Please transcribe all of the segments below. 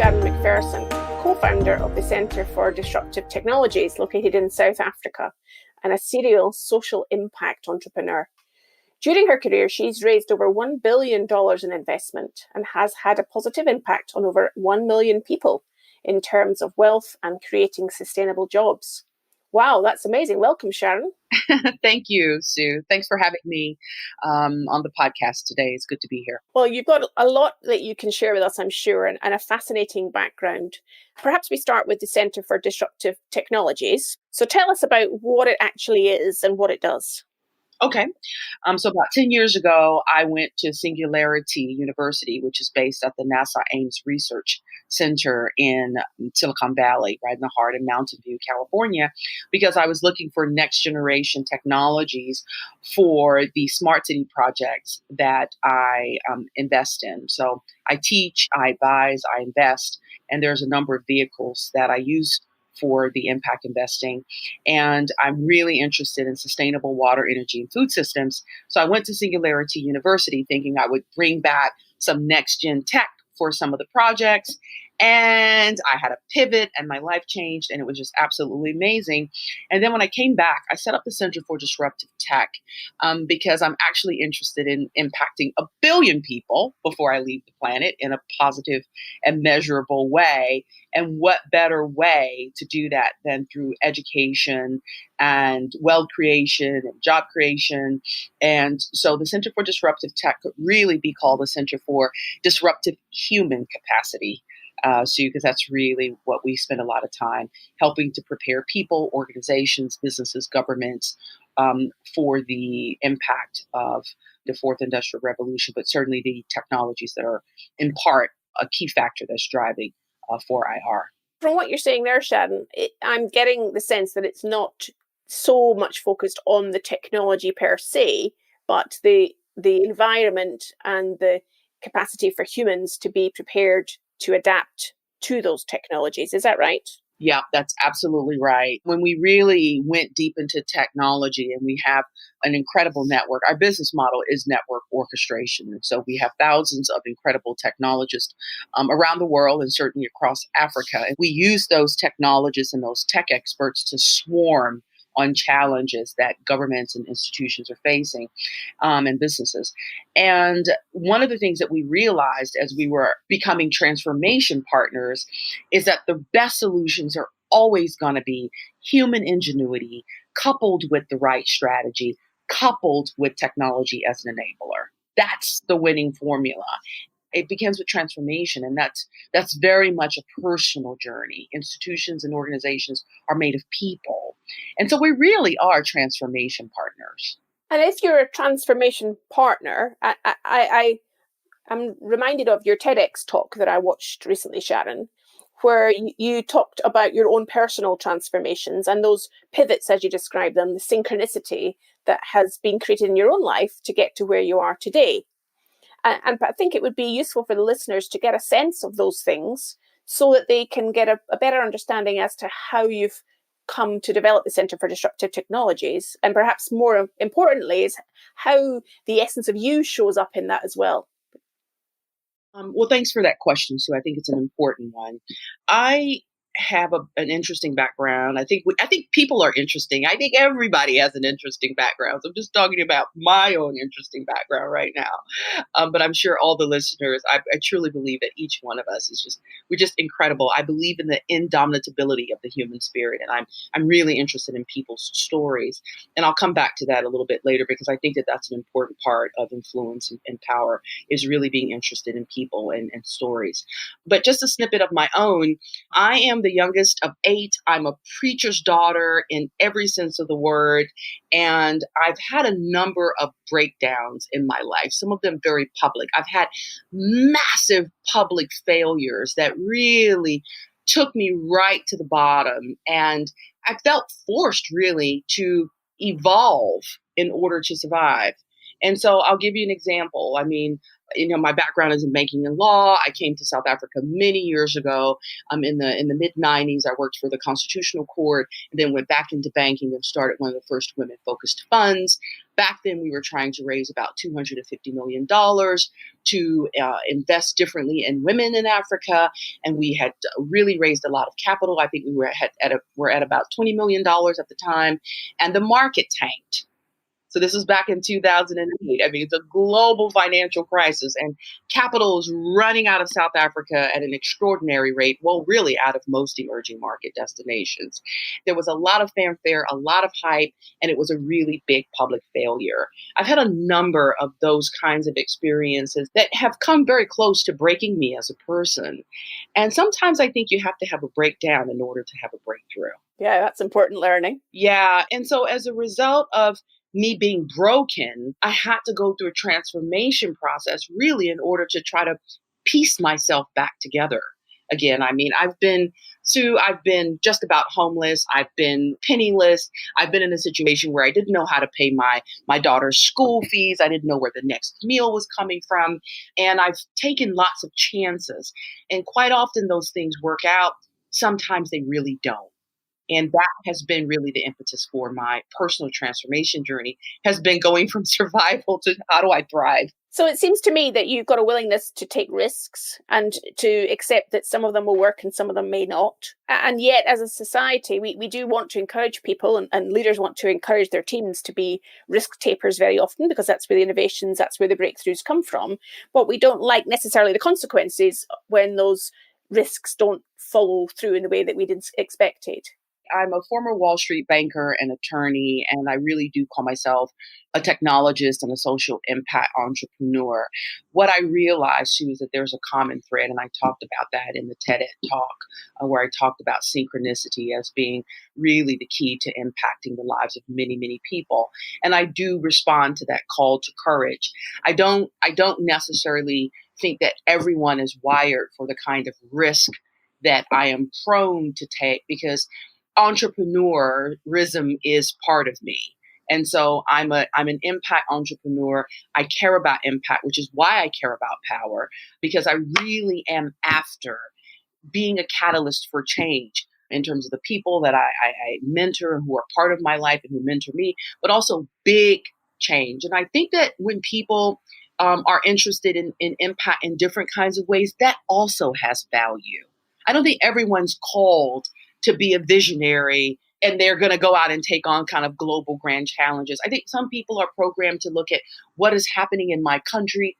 Sharron McPherson, co-founder of the Centre for Disruptive Technologies located in South Africa and a serial social impact entrepreneur. During her career, she's raised over $1 billion in investment and has had a positive impact on over 1 million people in terms of wealth and creating sustainable jobs. Wow, that's amazing. Welcome, Sharron. Thank you, Sue. Thanks for having me on the podcast today. It's good to be here. Well, you've got a lot that you can share with us, I'm sure, and a fascinating background. Perhaps we start with the Centre for Disruptive Technologies. So tell us about what it actually is and what it does. Okay. So about 10 years ago, I went to Singularity University, which is based at the NASA Ames Research Center in Silicon Valley, right in the heart of Mountain View, California, because I was looking for next generation technologies for the smart city projects that I invest in. So I teach, I advise, I invest, and there's a number of vehicles that I use for the impact investing. And I'm really interested in sustainable water, energy, and food systems. So I went to Singularity University thinking I would bring back some next gen tech for some of the projects. And I had a pivot and my life changed and it was just absolutely amazing. And then when I came back, I set up the Center for Disruptive Tech because I'm actually interested in impacting 1 billion people before I leave the planet in a positive and measurable way. And what better way to do that than through education and wealth creation and job creation. And so the Center for Disruptive Tech could really be called the Center for Disruptive Human Capacity. Sue, because that's really what we spend a lot of time helping to prepare people, organizations, businesses, governments for the impact of the fourth industrial revolution, but certainly the technologies that are in part a key factor that's driving 4IR. From what you're saying there, Sharron, I'm getting the sense that it's not so much focused on the technology per se, but the environment and the capacity for humans to be prepared to adapt to those technologies. Is that right? Yeah, that's absolutely right. When we really went deep into technology and we have an incredible network, our business model is network orchestration. And so we have thousands of incredible technologists around the world and certainly across Africa. And we use those technologists and those tech experts to swarm on challenges that governments and institutions are facing and businesses. And one of the things that we realized as we were becoming transformation partners is that the best solutions are always going to be human ingenuity coupled with the right strategy, coupled with technology as an enabler. That's the winning formula. It begins with transformation, and that's very much a personal journey. Institutions and organizations are made of people. And so we really are transformation partners. And if you're a transformation partner, I'm reminded of your TEDx talk that I watched recently, Sharron, where you talked about your own personal transformations and those pivots, as you described them, the synchronicity that has been created in your own life to get to where you are today. And I think it would be useful for the listeners to get a sense of those things so that they can get a better understanding as to how you've come to develop the Centre for Disruptive Technologies. And perhaps more importantly is how the essence of you shows up in that as well. Well, thanks for that question, Sue. I think it's an important one. I have an interesting background. I think people are interesting. I think everybody has an interesting background. So I'm just talking about my own interesting background right now. But I'm sure all the listeners, I truly believe that each one of us we're just incredible. I believe in the indomitability of the human spirit, and I'm really interested in people's stories. And I'll come back to that a little bit later because I think that that's an important part of influence and power is really being interested in people and stories. But just a snippet of my own, I am the youngest of 8. I'm a preacher's daughter in every sense of the word. And I've had a number of breakdowns in my life, some of them very public. I've had massive public failures that really took me right to the bottom. And I felt forced really to evolve in order to survive. And so I'll give you an example. I mean, my background is in banking and law. I came to South Africa many years ago. In the mid 90s, I worked for the Constitutional Court and then went back into banking and started one of the first women-focused funds. Back then, we were trying to raise about $250 million to invest differently in women in Africa. And we had really raised a lot of capital. I think we're at about $20 million at the time. And the market tanked. So this was back in 2008. I mean, it's a global financial crisis, and capital is running out of South Africa at an extraordinary rate. Well, really out of most emerging market destinations. There was a lot of fanfare, a lot of hype, and it was a really big public failure. I've had a number of those kinds of experiences that have come very close to breaking me as a person. And sometimes I think you have to have a breakdown in order to have a breakthrough. Yeah, that's important learning. Yeah. And so as a result of me being broken, I had to go through a transformation process really in order to try to piece myself back together again. I mean, Sue, I've been just about homeless. I've been penniless. I've been in a situation where I didn't know how to pay my daughter's school fees. I didn't know where the next meal was coming from. And I've taken lots of chances. And quite often those things work out. Sometimes they really don't. And that has been really the impetus for my personal transformation journey, has been going from survival to how do I thrive? So it seems to me that you've got a willingness to take risks and to accept that some of them will work and some of them may not. And yet, as a society, we do want to encourage people, and leaders want to encourage their teams to be risk takers very often, because that's where the innovations, that's where the breakthroughs come from. But we don't like necessarily the consequences when those risks don't follow through in the way that we did expected. I'm a former Wall Street banker and attorney, and I really do call myself a technologist and a social impact entrepreneur. What I realized too is that there's a common thread, and I talked about that in the TED talk, where I talked about synchronicity as being really the key to impacting the lives of many, many people. And I do respond to that call to courage. I don't necessarily think that everyone is wired for the kind of risk that I am prone to take, because entrepreneurism is part of me. And so I'm an impact entrepreneur. I care about impact, which is why I care about power, because I really am after being a catalyst for change in terms of the people that I mentor, who are part of my life and who mentor me, but also big change. And I think that when people are interested in impact in different kinds of ways, that also has value. I don't think everyone's called to be a visionary and they're going to go out and take on kind of global grand challenges. I think some people are programmed to look at what is happening in my country.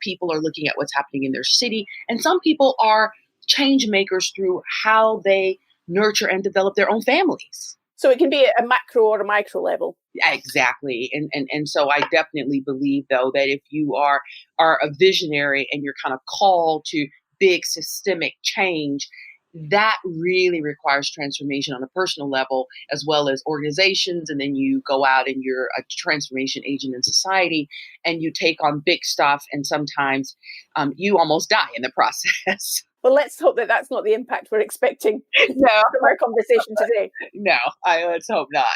People are looking at what's happening in their city. And some people are change makers through how they nurture and develop their own families. So it can be a macro or a micro level. Exactly. And so I definitely believe, though, that if you are a visionary and you're kind of called to big systemic change, that really requires transformation on a personal level as well as organizations. And then you go out and you're a transformation agent in society and you take on big stuff. And sometimes you almost die in the process. Well, let's hope that that's not the impact we're expecting from our conversation today. No, let's hope not.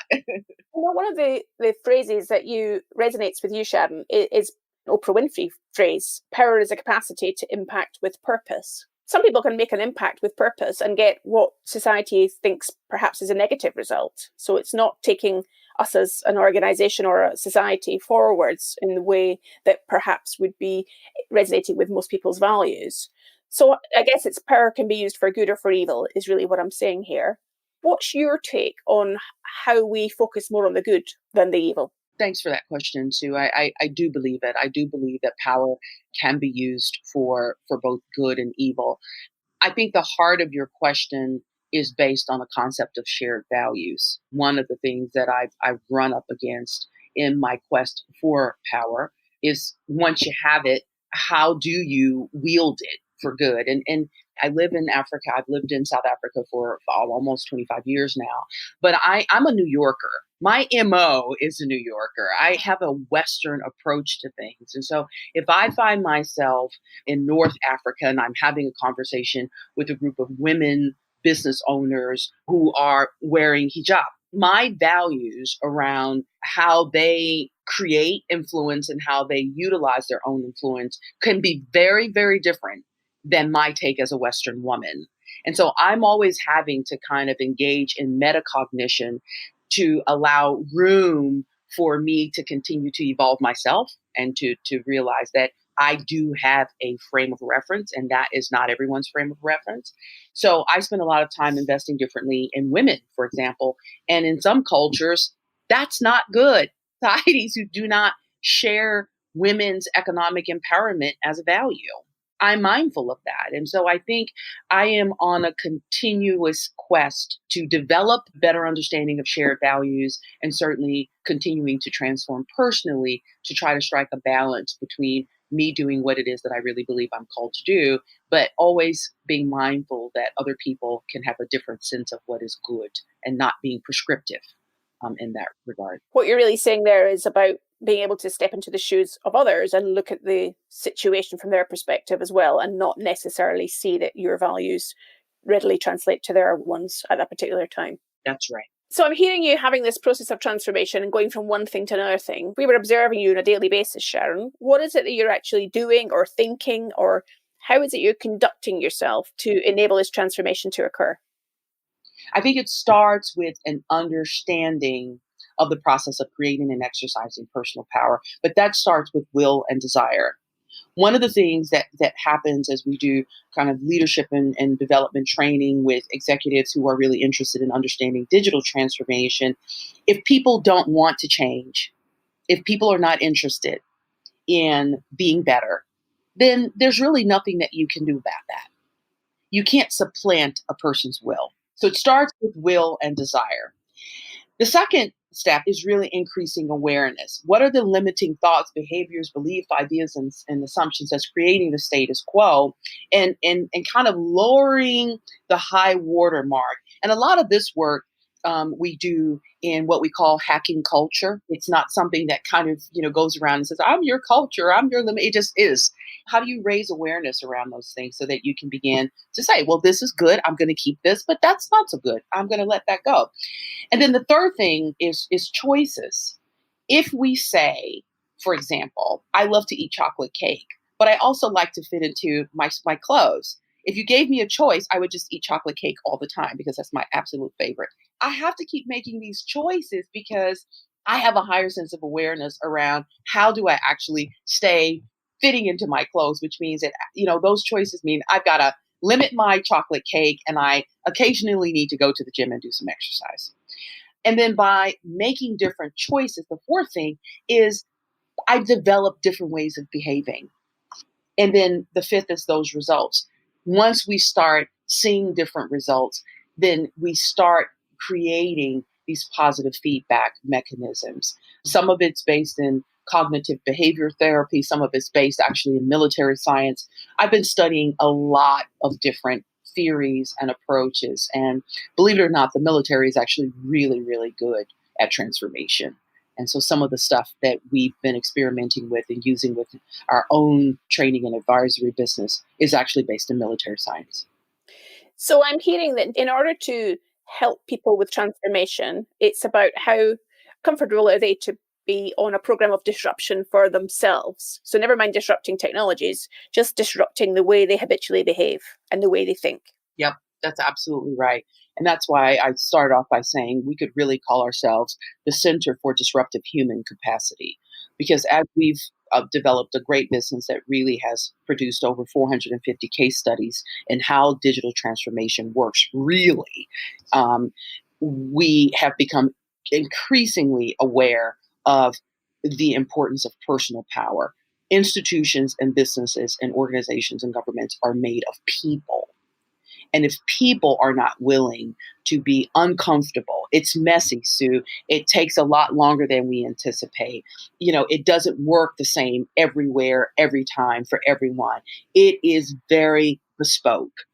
One of the phrases that resonates with you, Sharon, is Oprah Winfrey phrase: power is a capacity to impact with purpose. Some people can make an impact with purpose and get what society thinks perhaps is a negative result. So it's not taking us as an organization or a society forwards in the way that perhaps would be resonating with most people's values. So I guess it's power can be used for good or for evil is really what I'm saying here. What's your take on how we focus more on the good than the evil? Thanks for that question, Sue. I do believe it. I do believe that power can be used for both good and evil. I think the heart of your question is based on a concept of shared values. One of the things that I've run up against in my quest for power is, once you have it, how do you wield it for good? And I live in Africa. I've lived in South Africa for almost 25 years now, but I'm a New Yorker. My MO is a New Yorker. I have a Western approach to things. And so if I find myself in North Africa and I'm having a conversation with a group of women business owners who are wearing hijab, my values around how they create influence and how they utilize their own influence can be very, very different than my take as a Western woman. And so I'm always having to kind of engage in metacognition to allow room for me to continue to evolve myself and to realize that I do have a frame of reference, and that is not everyone's frame of reference. So I spend a lot of time investing differently in women, for example. And in some cultures, that's not good. Societies who do not share women's economic empowerment as a value. I'm mindful of that. And so I think I am on a continuous quest to develop better understanding of shared values and certainly continuing to transform personally to try to strike a balance between me doing what it is that I really believe I'm called to do, but always being mindful that other people can have a different sense of what is good and not being prescriptive in that regard. What you're really saying there is about being able to step into the shoes of others and look at the situation from their perspective as well, and not necessarily see that your values readily translate to their ones at that particular time. That's right. So I'm hearing you having this process of transformation and going from one thing to another thing. We were observing you on a daily basis, Sharron. What is it that you're actually doing or thinking, or how is it you're conducting yourself to enable this transformation to occur? I think it starts with an understanding of the process of creating and exercising personal power, but that starts with will and desire. One of the things that happens as we do kind of leadership and development training with executives who are really interested in understanding digital transformation, if people don't want to change, if people are not interested in being better, then there's really nothing that you can do about that. You can't supplant a person's will. So it starts with will and desire. The second step is really increasing awareness. What are the limiting thoughts, behaviors, beliefs, ideas, and assumptions that's creating the status quo, and kind of lowering the high water mark. And a lot of this work we do in what we call hacking culture. It's not something that kind of goes around and says, "I'm your culture, I'm your limit." It just is. How do you raise awareness around those things so that you can begin to say, "Well, this is good. I'm going to keep this, but that's not so good. I'm going to let that go." And then the third thing is choices. If we say, for example, I love to eat chocolate cake, but I also like to fit into my clothes. If you gave me a choice, I would just eat chocolate cake all the time because that's my absolute favorite. I have to keep making these choices because I have a higher sense of awareness around how do I actually stay fitting into my clothes, which means that, those choices mean I've got to limit my chocolate cake and I occasionally need to go to the gym and do some exercise. And then by making different choices, the fourth thing is I've developed different ways of behaving. And then the fifth is those results. Once we start seeing different results, then we start creating these positive feedback mechanisms. Some of it's based in cognitive behavior therapy, some of it's based actually in military science. I've been studying a lot of different theories and approaches. And believe it or not, the military is actually really, really good at transformation. And so some of the stuff that we've been experimenting with and using with our own training and advisory business is actually based in military science. So I'm hearing that in order to help people with transformation, it's about how comfortable are they to be on a program of disruption for themselves. So never mind disrupting technologies, just disrupting the way they habitually behave and the way they think. Yep, that's absolutely right. And that's why I started off by saying we could really call ourselves the Center for Disruptive Human Capacity. Because as we've developed a great business that really has produced over 450 case studies in how digital transformation works, really, we have become increasingly aware of the importance of personal power. Institutions and businesses and organizations and governments are made of people. And if people are not willing to be uncomfortable, it's messy, Sue. It takes a lot longer than we anticipate. It doesn't work the same everywhere, every time for everyone. It is very bespoke.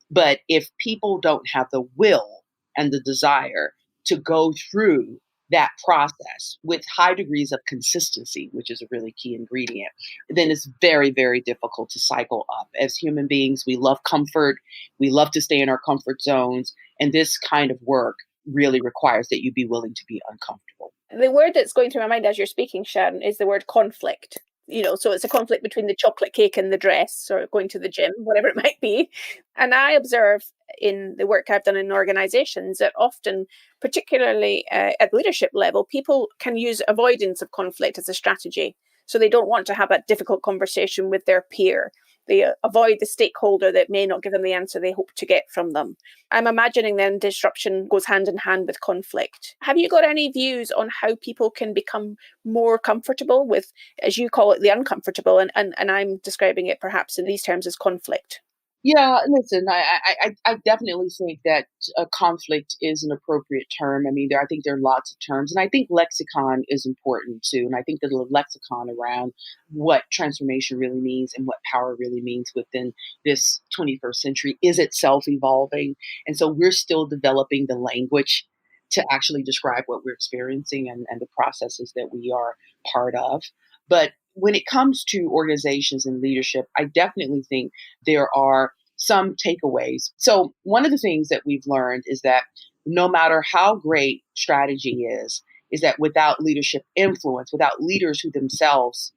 But if people don't have the will and the desire to go through that process with high degrees of consistency, which is a really key ingredient, then it's very, very difficult to cycle up. As human beings, we love comfort. We love to stay in our comfort zones. And this kind of work really requires that you be willing to be uncomfortable. The word that's going through my mind as you're speaking, Sharron, is the word conflict. So it's a conflict between the chocolate cake and the dress or going to the gym, whatever it might be. And I observe in the work I've done in organizations that often, particularly at leadership level, people can use avoidance of conflict as a strategy. So they don't want to have that difficult conversation with their peer. They avoid the stakeholder that may not give them the answer they hope to get from them. I'm imagining then disruption goes hand in hand with conflict. Have you got any views on how people can become more comfortable with, as you call it, the uncomfortable, and I'm describing it perhaps in these terms as conflict? Yeah, listen, I definitely think that conflict is an appropriate term. I mean, I think there are lots of terms, and I think lexicon is important too. And I think that the lexicon around what transformation really means and what power really means within this 21st century is itself evolving. And so we're still developing the language to actually describe what we're experiencing and the processes that we are part of. But when it comes to organizations and leadership, I definitely think there are some takeaways. So, one of the things that we've learned is that no matter how great strategy is that without leadership influence, without leaders who themselves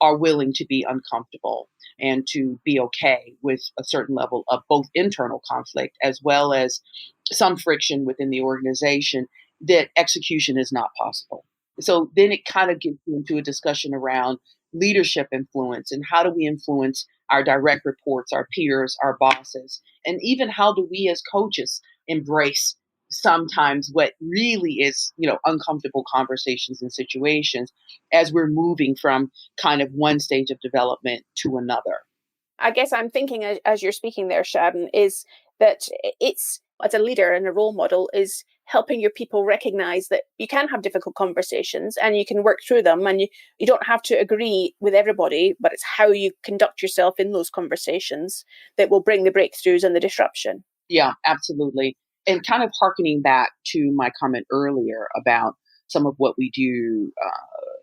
are willing to be uncomfortable and to be okay with a certain level of both internal conflict as well as some friction within the organization, that execution is not possible. So then it kind of gets into a discussion around leadership influence and how do we influence our direct reports, our peers, our bosses, and even how do we as coaches embrace sometimes what really is, uncomfortable conversations and situations as we're moving from kind of one stage of development to another. I guess I'm thinking as you're speaking there, Sharon, is that it's, as a leader and a role model, is helping your people recognize that you can have difficult conversations and you can work through them, and you don't have to agree with everybody, but it's how you conduct yourself in those conversations that will bring the breakthroughs and the disruption. Yeah, absolutely. And kind of harkening back to my comment earlier about some of what we do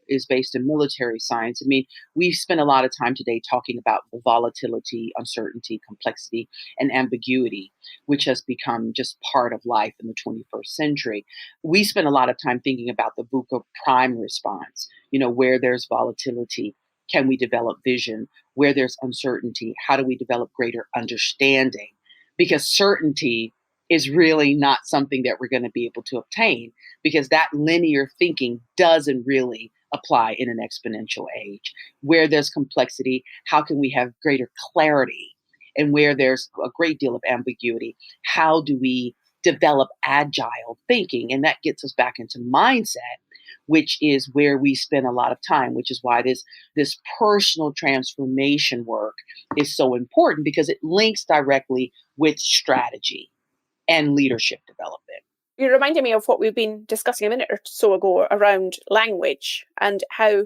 is based in military science. I mean, we've spent a lot of time today talking about the volatility, uncertainty, complexity, and ambiguity, which has become just part of life in the 21st century. We spent a lot of time thinking about the VUCA prime response, where there's volatility. Can we develop vision? Where there's uncertainty, how do we develop greater understanding? Because certainty is really not something that we're going to be able to obtain because that linear thinking doesn't really apply in an exponential age. Where there's complexity, how can we have greater clarity? And where there's a great deal of ambiguity, how do we develop agile thinking? And that gets us back into mindset, which is where we spend a lot of time, which is why this personal transformation work is so important because it links directly with strategy and leadership development. You're reminding me of what we've been discussing a minute or so ago around language and how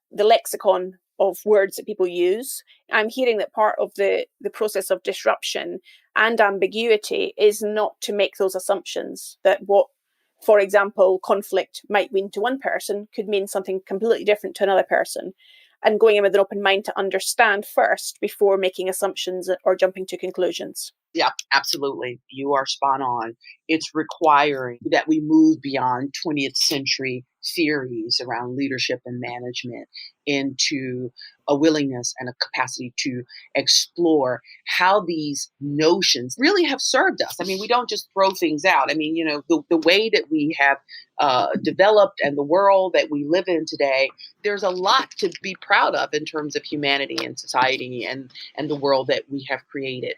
the lexicon of words that people use. I'm hearing that part of the process of disruption and ambiguity is not to make those assumptions that what, for example, conflict might mean to one person could mean something completely different to another person, and going in with an open mind to understand first before making assumptions or jumping to conclusions. Yeah, absolutely. You are spot on. It's requiring that we move beyond 20th century theories around leadership and management into a willingness and a capacity to explore how these notions really have served us. I mean, we don't just throw things out. I mean, the way that we have developed and the world that we live in today, there's a lot to be proud of in terms of humanity and society and the world that we have created.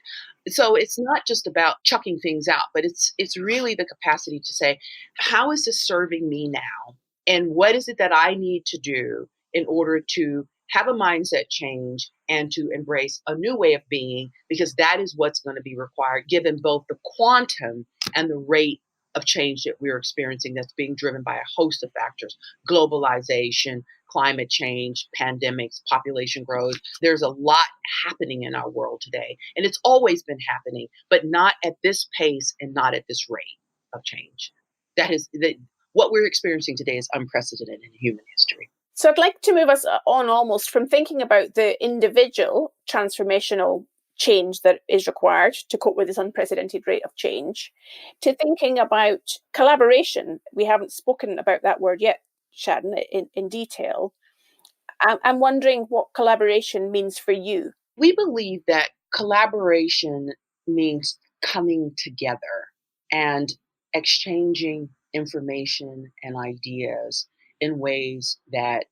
So it's not just about chucking things out, but it's really the capacity to say, how is this serving me now? And what is it that I need to do in order to have a mindset change and to embrace a new way of being? Because that is what's going to be required, given both the quantum and the rate of change that we're experiencing that's being driven by a host of factors: globalization, climate change, pandemics, population growth. There's a lot happening in our world today, and it's always been happening, but not at this pace and not at this rate of change. What we're experiencing today is unprecedented in human history. So I'd like to move us on almost from thinking about the individual transformational change that is required to cope with this unprecedented rate of change to thinking about collaboration. We haven't spoken about that word yet, Sharon, in detail. I'm wondering what collaboration means for you. We believe that collaboration means coming together and exchanging information and ideas in ways that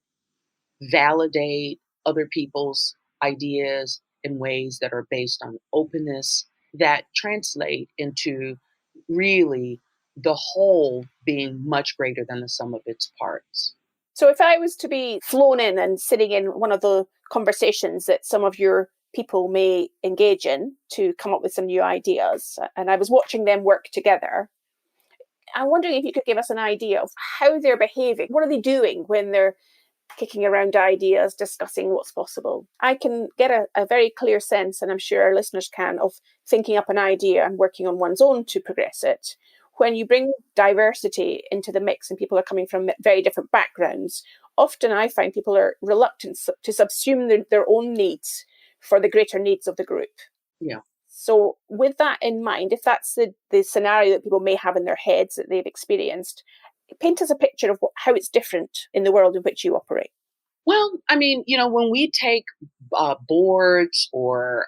validate other people's ideas in ways that are based on openness, that translate into really the whole being much greater than the sum of its parts. So if I was to be flown in and sitting in one of the conversations that some of your people may engage in to come up with some new ideas, and I was watching them work together, I'm wondering if you could give us an idea of how they're behaving. What are they doing when they're kicking around ideas, discussing what's possible? I can get a very clear sense, and I'm sure our listeners can, of thinking up an idea and working on one's own to progress it. When you bring diversity into the mix and people are coming from very different backgrounds, often I find people are reluctant to subsume their own needs for the greater needs of the group. Yeah. So with that in mind, if that's the scenario that people may have in their heads that they've experienced, paint us a picture of how it's different in the world in which you operate. Well, I mean, when we take boards or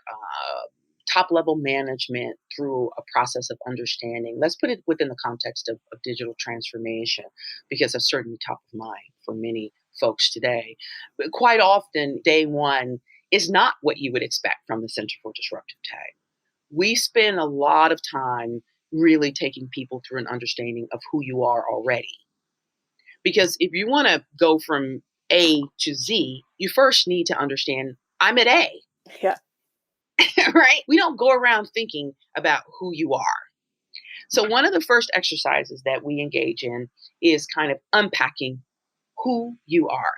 top level management through a process of understanding, let's put it within the context of digital transformation, because that's certainly top of mind for many folks today. But quite often, day one is not what you would expect from the Center for Disruptive Tech. We spend a lot of time really taking people through an understanding of who you are already. Because if you want to go from A to Z, you first need to understand I'm at A. Yeah. Right? We don't go around thinking about who you are. So one of the first exercises that we engage in is kind of unpacking who you are.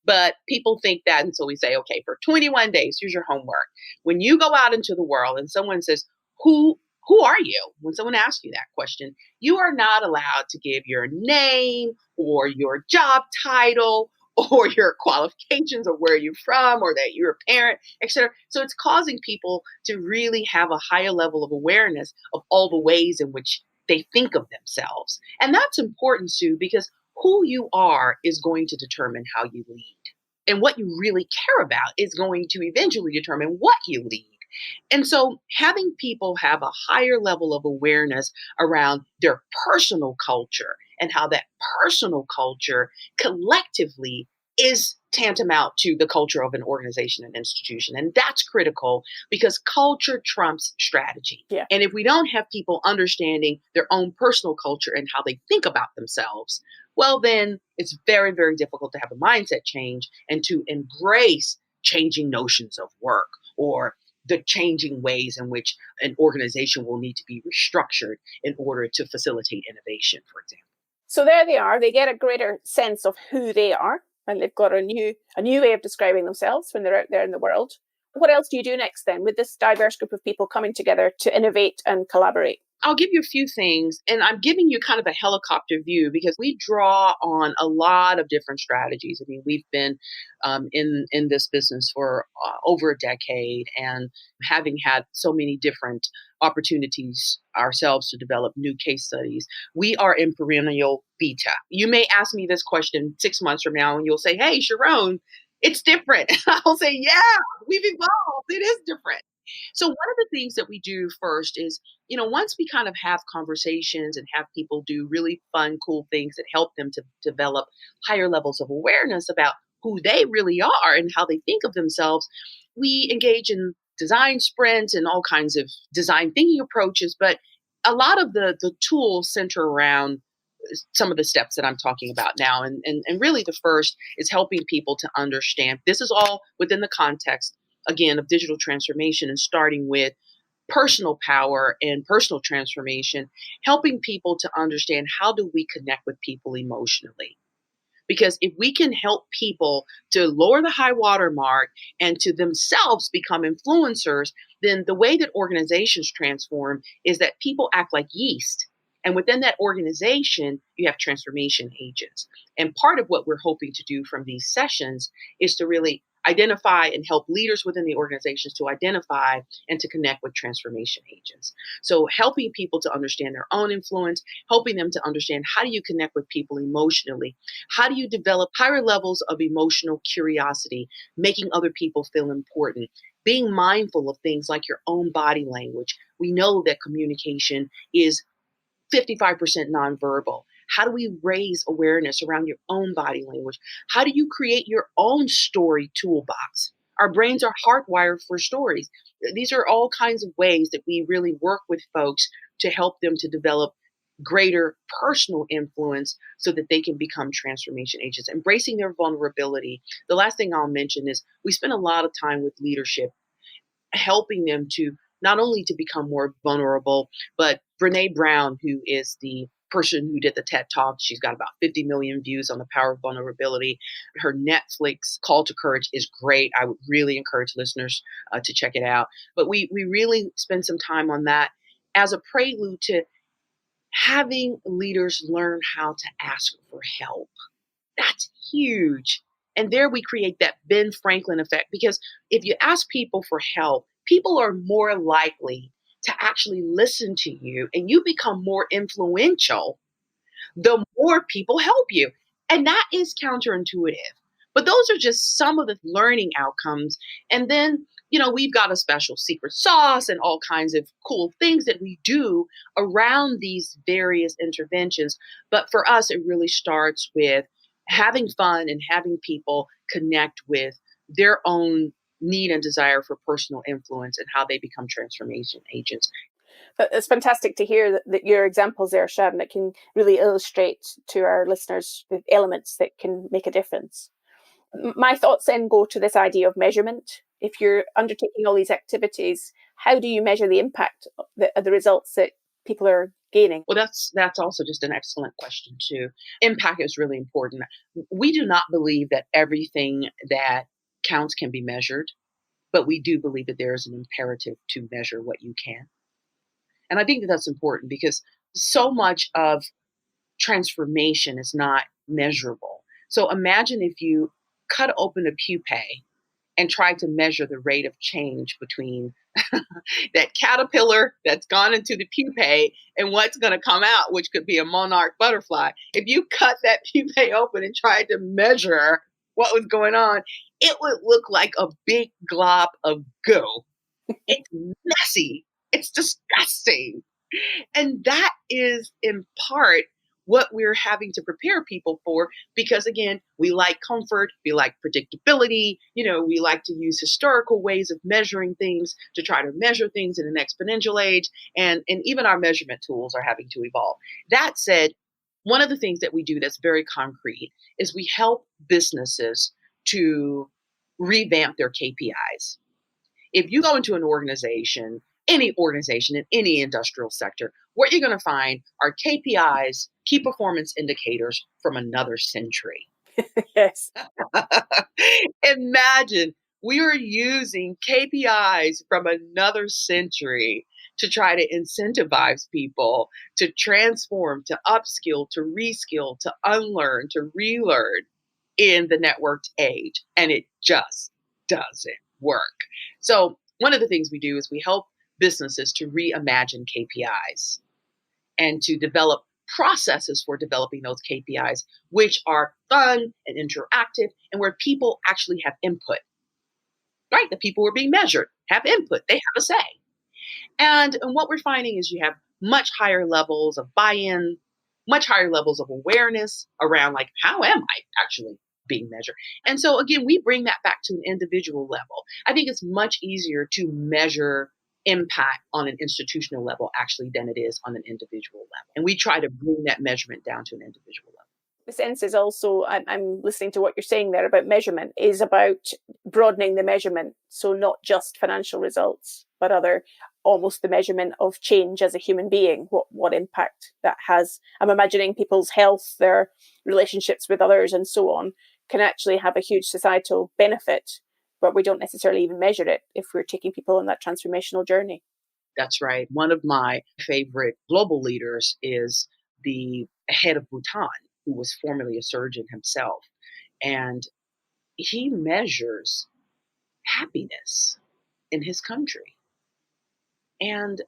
But people think that, and so we say, okay, for 21 days, here's your homework. When you go out into the world and someone says, who are you? When someone asks you that question, you are not allowed to give your name or your job title or your qualifications or where you're from or that you're a parent, etc. So it's causing people to really have a higher level of awareness of all the ways in which they think of themselves. And that's important, Sue, because who you are is going to determine how you lead. And what you really care about is going to eventually determine what you lead. And so having people have a higher level of awareness around their personal culture and how that personal culture collectively is tantamount to the culture of an organization and institution. And that's critical because culture trumps strategy. Yeah. And if we don't have people understanding their own personal culture and how they think about themselves, well, then it's very, very difficult to have a mindset change and to embrace changing notions of work or the changing ways in which an organization will need to be restructured in order to facilitate innovation, for example. So there they are. They get a greater sense of who they are, and they've got a new way of describing themselves when they're out there in the world. What else do you do next then with this diverse group of people coming together to innovate and collaborate? I'll give you a few things, and I'm giving you kind of a helicopter view because we draw on a lot of different strategies. I mean, we've been in this business for over a decade, and having had so many different opportunities ourselves to develop new case studies, we are in perennial beta. You may ask me this question 6 months from now, and you'll say, "Hey, Sharon, it's different." I'll say, "Yeah, we've evolved. It is different." So one of the things that we do first is, once we kind of have conversations and have people do really fun, cool things that help them to develop higher levels of awareness about who they really are and how they think of themselves, we engage in design sprints and all kinds of design thinking approaches. But a lot of the tools center around some of the steps that I'm talking about now. And really the first is helping people to understand this is all within the context, again, of digital transformation and starting with personal power and personal transformation, helping people to understand how do we connect with people emotionally. Because if we can help people to lower the high water mark and to themselves become influencers, then the way that organizations transform is that people act like yeast. And within that organization, you have transformation agents. And part of what we're hoping to do from these sessions is to really identify and help leaders within the organizations to identify and to connect with transformation agents. So helping people to understand their own influence, helping them to understand how do you connect with people emotionally, how do you develop higher levels of emotional curiosity, making other people feel important, being mindful of things like your own body language. We know that communication is 55% nonverbal. How do we raise awareness around your own body language? How do you create your own story toolbox? Our brains are hardwired for stories. These are all kinds of ways that we really work with folks to help them to develop greater personal influence so that they can become transformation agents, embracing their vulnerability. The last thing I'll mention is we spend a lot of time with leadership helping them to not only to become more vulnerable, but Brene Brown, who is the person who did the TED Talk, she's got about 50 million views on the power of vulnerability. Her Netflix Call to Courage is great. I would really encourage listeners to check it out. But we really spend some time on that as a prelude to having leaders learn how to ask for help. That's huge. And there we create that Ben Franklin effect because if you ask people for help, people are more likely to actually listen to you and you become more influential the more people help you. And that is counterintuitive. But those are just some of the learning outcomes. And then, we've got a special secret sauce and all kinds of cool things that we do around these various interventions. But for us, it really starts with having fun and having people connect with their own need and desire for personal influence and how they become transformation agents. But it's fantastic to hear that your examples there, Sharron, that can really illustrate to our listeners the elements that can make a difference. My thoughts then go to this idea of measurement. If you're undertaking all these activities, how do you measure the impact of the results that people are gaining? Well, that's also just an excellent question too. Impact is really important. We do not believe that everything that counts can be measured, but we do believe that there is an imperative to measure what you can. And I think that that's important because so much of transformation is not measurable. So imagine if you cut open a pupae and try to measure the rate of change between that caterpillar that's gone into the pupae and what's going to come out, which could be a monarch butterfly. If you cut that pupae open and tried to measure what was going on, it would look like a big glob of goo. It's messy. It's disgusting. And that is in part what we're having to prepare people for because again, we like comfort, we like predictability, we like to use historical ways of measuring things to try to measure things in an exponential age. And even our measurement tools are having to evolve. That said, one of the things that we do that's very concrete is we help businesses to revamp their KPIs. If you go into an organization, any organization in any industrial sector, what you're going to find are KPIs, key performance indicators from another century. Yes. Imagine we are using KPIs from another century to try to incentivize people to transform, to upskill, to reskill, to unlearn, to relearn in the networked age. And it just doesn't work. So one of the things we do is we help businesses to reimagine KPIs and to develop processes for developing those KPIs, which are fun and interactive and where people actually have input, right? The people who are being measured have input. They have a say. And what we're finding is you have much higher levels of buy-in, much higher levels of awareness around like, how am I actually being measured? And so again, we bring that back to an individual level. I think it's much easier to measure impact on an institutional level actually than it is on an individual level. And we try to bring that measurement down to an individual level. The sense is also, I'm listening to what you're saying there about measurement, is about broadening the measurement. So not just financial results, but almost the measurement of change as a human being, what impact that has. I'm imagining people's health, their relationships with others and so on can actually have a huge societal benefit, but we don't necessarily even measure it if we're taking people on that transformational journey. That's right. One of my favorite global leaders is the head of Bhutan, who was formerly a surgeon himself. And he measures happiness in his country. And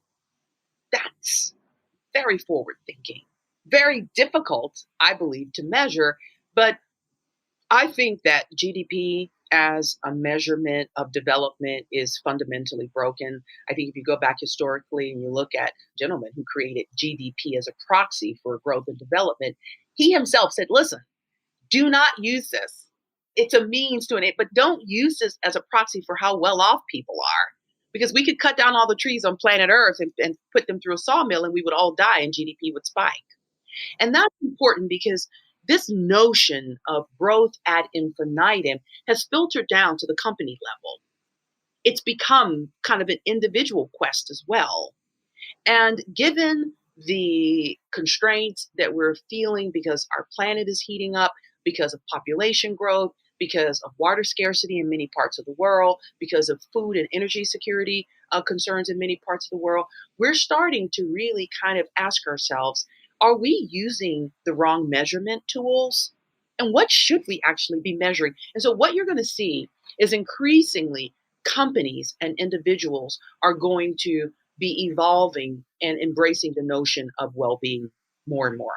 that's very forward thinking, very difficult, I believe, to measure. But I think that GDP as a measurement of development is fundamentally broken. I think if you go back historically and you look at a gentleman who created GDP as a proxy for growth and development, he himself said, listen, do not use this. It's a means to an end, but don't use this as a proxy for how well off people are. Because we could cut down all the trees on planet Earth and put them through a sawmill and we would all die and GDP would spike. And that's important because this notion of growth ad infinitum has filtered down to the company level. It's become kind of an individual quest as well. And given the constraints that we're feeling because our planet is heating up, because of population growth, because of water scarcity in many parts of the world, because of food and energy security concerns in many parts of the world, we're starting to really kind of ask ourselves, are we using the wrong measurement tools? And what should we actually be measuring? And so what you're going to see is increasingly companies and individuals are going to be evolving and embracing the notion of well-being more and more.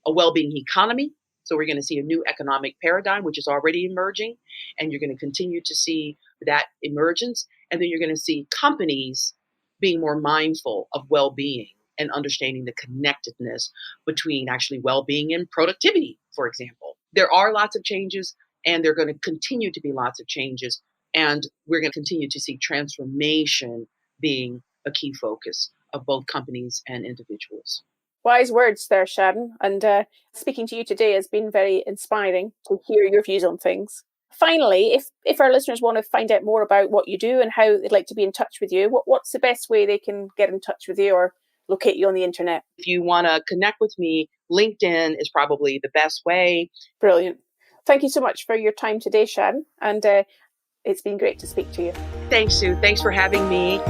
A well-being economy. So we're going to see a new economic paradigm, which is already emerging, and you're going to continue to see that emergence. And then you're going to see companies being more mindful of well-being and understanding the connectedness between actually well-being and productivity, for example. There are lots of changes, and there are going to continue to be lots of changes, and we're going to continue to see transformation being a key focus of both companies and individuals. Wise words there, Sharon. And speaking to you today has been very inspiring to hear your views on things. Finally, if our listeners want to find out more about what you do and how they'd like to be in touch with you, what's the best way they can get in touch with you or locate you on the internet? If you want to connect with me, LinkedIn is probably the best way. Brilliant. Thank you so much for your time today, Sharon. And it's been great to speak to you. Thanks, Sue. Thanks for having me.